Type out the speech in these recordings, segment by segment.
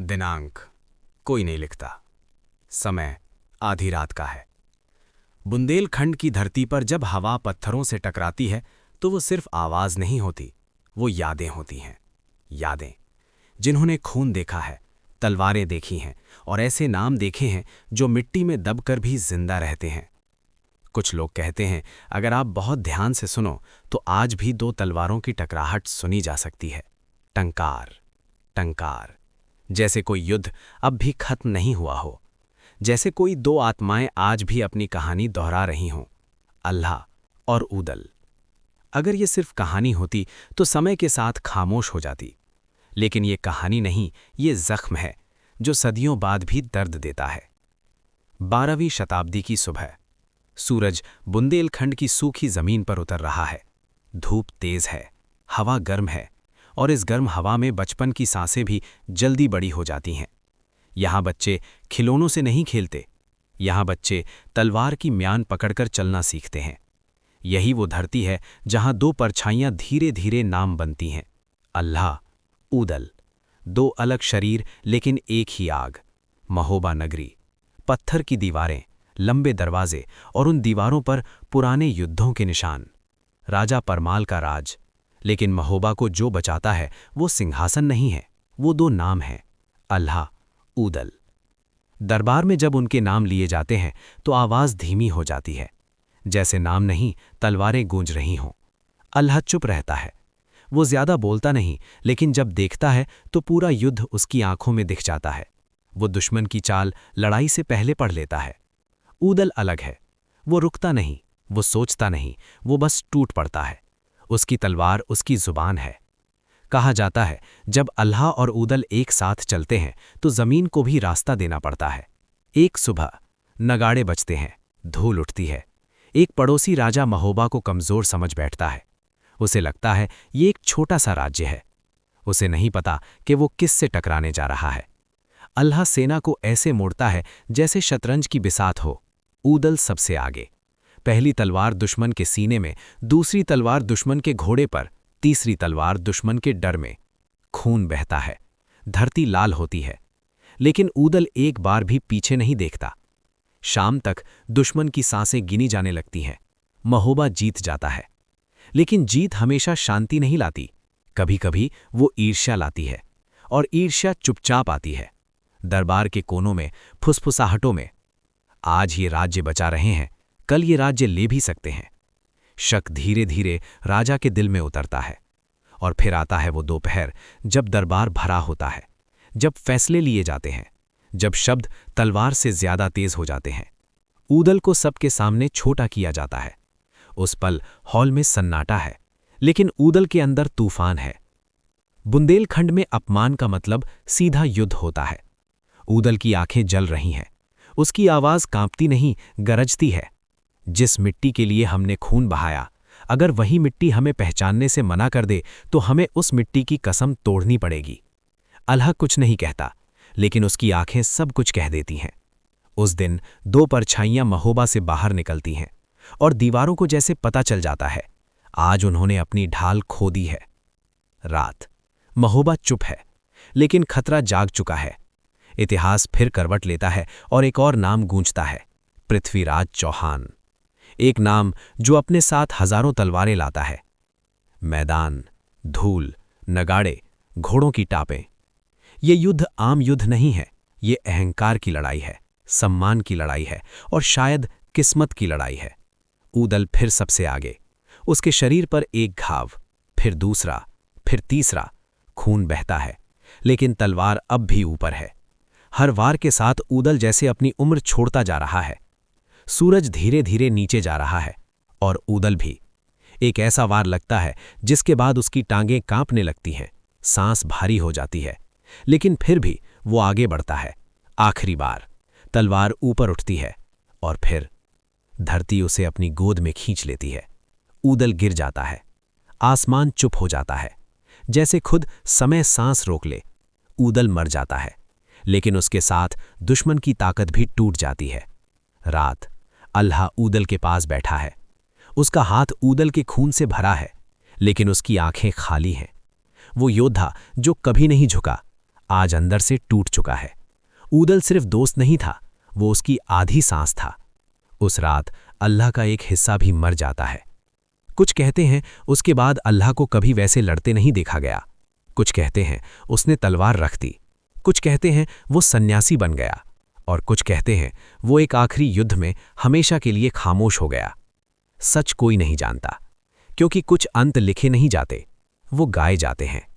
दिनांक कोई नहीं लिखता। समय आधी रात का है। बुंदेलखंड की धरती पर जब हवा पत्थरों से टकराती है तो वो सिर्फ आवाज नहीं होती, वो यादें होती हैं। यादें जिन्होंने खून देखा है, तलवारें देखी हैं और ऐसे नाम देखे हैं जो मिट्टी में दबकर भी जिंदा रहते हैं। कुछ लोग कहते हैं अगर आप बहुत ध्यान से सुनो तो आज भी दो तलवारों की टकराहट सुनी जा सकती है। टंकार टंकार, जैसे कोई युद्ध अब भी खत्म नहीं हुआ हो, जैसे कोई दो आत्माएं आज भी अपनी कहानी दोहरा रही हों, अल्लाह और ऊदल। अगर ये सिर्फ कहानी होती तो समय के साथ खामोश हो जाती, लेकिन ये कहानी नहीं, ये जख्म है जो सदियों बाद भी दर्द देता है। 12वीं शताब्दी की सुबह, सूरज बुंदेलखंड की सूखी जमीन पर उतर रहा है। धूप तेज है, हवा गर्म है और इस गर्म हवा में बचपन की सांसें भी जल्दी बड़ी हो जाती हैं। यहाँ बच्चे खिलौनों से नहीं खेलते, यहाँ बच्चे तलवार की म्यान पकड़कर चलना सीखते हैं। यही वो धरती है जहाँ दो परछाइयाँ धीरे धीरे नाम बनती हैं, अल्लाह, ऊदल। दो अलग शरीर लेकिन एक ही आग। महोबा नगरी, पत्थर की दीवारें, लंबे दरवाजे और उन दीवारों पर पुराने युद्धों के निशान। राजा परमाल का राज, लेकिन महोबा को जो बचाता है वो सिंहासन नहीं है, वो दो नाम हैं, अल्लाह, ऊदल। दरबार में जब उनके नाम लिए जाते हैं तो आवाज धीमी हो जाती है, जैसे नाम नहीं तलवारें गूंज रही हों। अल्लाह चुप रहता है, वो ज्यादा बोलता नहीं, लेकिन जब देखता है तो पूरा युद्ध उसकी आंखों में दिख जाता है। वो दुश्मन की चाल लड़ाई से पहले पढ़ लेता है। ऊदल अलग है, वो रुकता नहीं, वो सोचता नहीं, वो बस टूट पड़ता है। उसकी तलवार उसकी जुबान है। कहा जाता है जब अल्लाह और ऊदल एक साथ चलते हैं तो जमीन को भी रास्ता देना पड़ता है। एक सुबह नगाड़े बजते हैं, धूल उठती है। एक पड़ोसी राजा महोबा को कमजोर समझ बैठता है। उसे लगता है ये एक छोटा सा राज्य है। उसे नहीं पता कि वो किससे टकराने जा रहा है। अल्लाह सेना को ऐसे मोड़ता है जैसे शतरंज की बिसात हो। ऊदल सबसे आगे, पहली तलवार दुश्मन के सीने में, दूसरी तलवार दुश्मन के घोड़े पर, तीसरी तलवार दुश्मन के डर में। खून बहता है, धरती लाल होती है, लेकिन ऊदल एक बार भी पीछे नहीं देखता। शाम तक दुश्मन की सांसें गिनी जाने लगती हैं। महोबा जीत जाता है, लेकिन जीत हमेशा शांति नहीं लाती। कभी कभी वो ईर्ष्या लाती है, और ईर्ष्या चुपचाप आती है। दरबार के कोनों में, फुसफुसाहटों में। आज ये राज्य बचा रहे हैं, कल ये राज्य ले भी सकते हैं। शक धीरे धीरे राजा के दिल में उतरता है। और फिर आता है वो दोपहर जब दरबार भरा होता है, जब फैसले लिए जाते हैं, जब शब्द तलवार से ज्यादा तेज हो जाते हैं। ऊदल को सबके सामने छोटा किया जाता है। उस पल हॉल में सन्नाटा है, लेकिन ऊदल के अंदर तूफान है। बुंदेलखंड में अपमान का मतलब सीधा युद्ध होता है। ऊदल की आंखें जल रही हैं, उसकी आवाज कांपती नहीं, गरजती है। जिस मिट्टी के लिए हमने खून बहाया, अगर वही मिट्टी हमें पहचानने से मना कर दे तो हमें उस मिट्टी की कसम तोड़नी पड़ेगी। अल्लाह कुछ नहीं कहता, लेकिन उसकी आंखें सब कुछ कह देती हैं। उस दिन दो परछाइयां महोबा से बाहर निकलती हैं और दीवारों को जैसे पता चल जाता है, आज उन्होंने अपनी ढाल खो दी है। रात, महोबा चुप है, लेकिन खतरा जाग चुका है। इतिहास फिर करवट लेता है और एक और नाम गूंजता है, पृथ्वीराज चौहान। एक नाम जो अपने साथ हजारों तलवारें लाता है। मैदान, धूल, नगाड़े, घोड़ों की टापें। ये युद्ध आम युद्ध नहीं है, ये अहंकार की लड़ाई है, सम्मान की लड़ाई है और शायद किस्मत की लड़ाई है। ऊदल फिर सबसे आगे, उसके शरीर पर एक घाव, फिर दूसरा, फिर तीसरा। खून बहता है, लेकिन तलवार अब भी ऊपर है। हर वार के साथ ऊदल जैसे अपनी उम्र छोड़ता जा रहा है। सूरज धीरे धीरे नीचे जा रहा है और ऊदल भी। एक ऐसा वार लगता है जिसके बाद उसकी टांगें कांपने लगती हैं, सांस भारी हो जाती है, लेकिन फिर भी वो आगे बढ़ता है। आखिरी बार तलवार ऊपर उठती है और फिर धरती उसे अपनी गोद में खींच लेती है। ऊदल गिर जाता है, आसमान चुप हो जाता है, जैसे खुद समय सांस रोक ले। ऊदल मर जाता है, लेकिन उसके साथ दुश्मन की ताकत भी टूट जाती है। रात, अल्लाह ऊदल के पास बैठा है। उसका हाथ ऊदल के खून से भरा है, लेकिन उसकी आंखें खाली हैं। वो योद्धा जो कभी नहीं झुका, आज अंदर से टूट चुका है। ऊदल सिर्फ दोस्त नहीं था, वो उसकी आधी सांस था। उस रात अल्लाह का एक हिस्सा भी मर जाता है। कुछ कहते हैं उसके बाद अल्लाह को कभी वैसे लड़ते नहीं देखा गया। कुछ कहते हैं उसने तलवार रख दी। कुछ कहते हैं वो सन्यासी बन गया। और कुछ कहते हैं वो एक आखिरी युद्ध में हमेशा के लिए खामोश हो गया। सच कोई नहीं जानता, क्योंकि कुछ अंत लिखे नहीं जाते, वो गाए जाते हैं।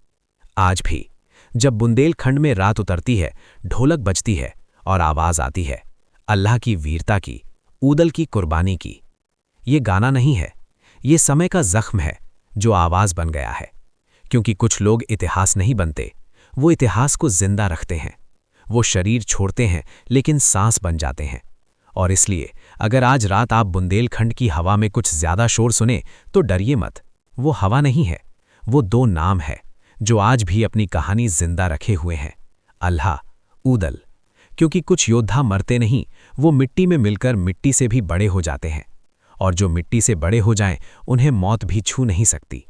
आज भी जब बुंदेलखंड में रात उतरती है, ढोलक बजती है और आवाज आती है अल्लाह की वीरता की, ऊदल की कुर्बानी की। ये गाना नहीं है, ये समय का जख्म है जो आवाज बन गया है। क्योंकि कुछ लोग इतिहास नहीं बनते, वो इतिहास को जिंदा रखते हैं। वो शरीर छोड़ते हैं लेकिन सांस बन जाते हैं। और इसलिए अगर आज रात आप बुंदेलखंड की हवा में कुछ ज्यादा शोर सुने तो डरिए मत। वो हवा नहीं है, वो दो नाम है जो आज भी अपनी कहानी जिंदा रखे हुए हैं, अल्लाह, ऊदल। क्योंकि कुछ योद्धा मरते नहीं, वो मिट्टी में मिलकर मिट्टी से भी बड़े हो जाते हैं। और जो मिट्टी से बड़े हो जाएं, उन्हें मौत भी छू नहीं सकती।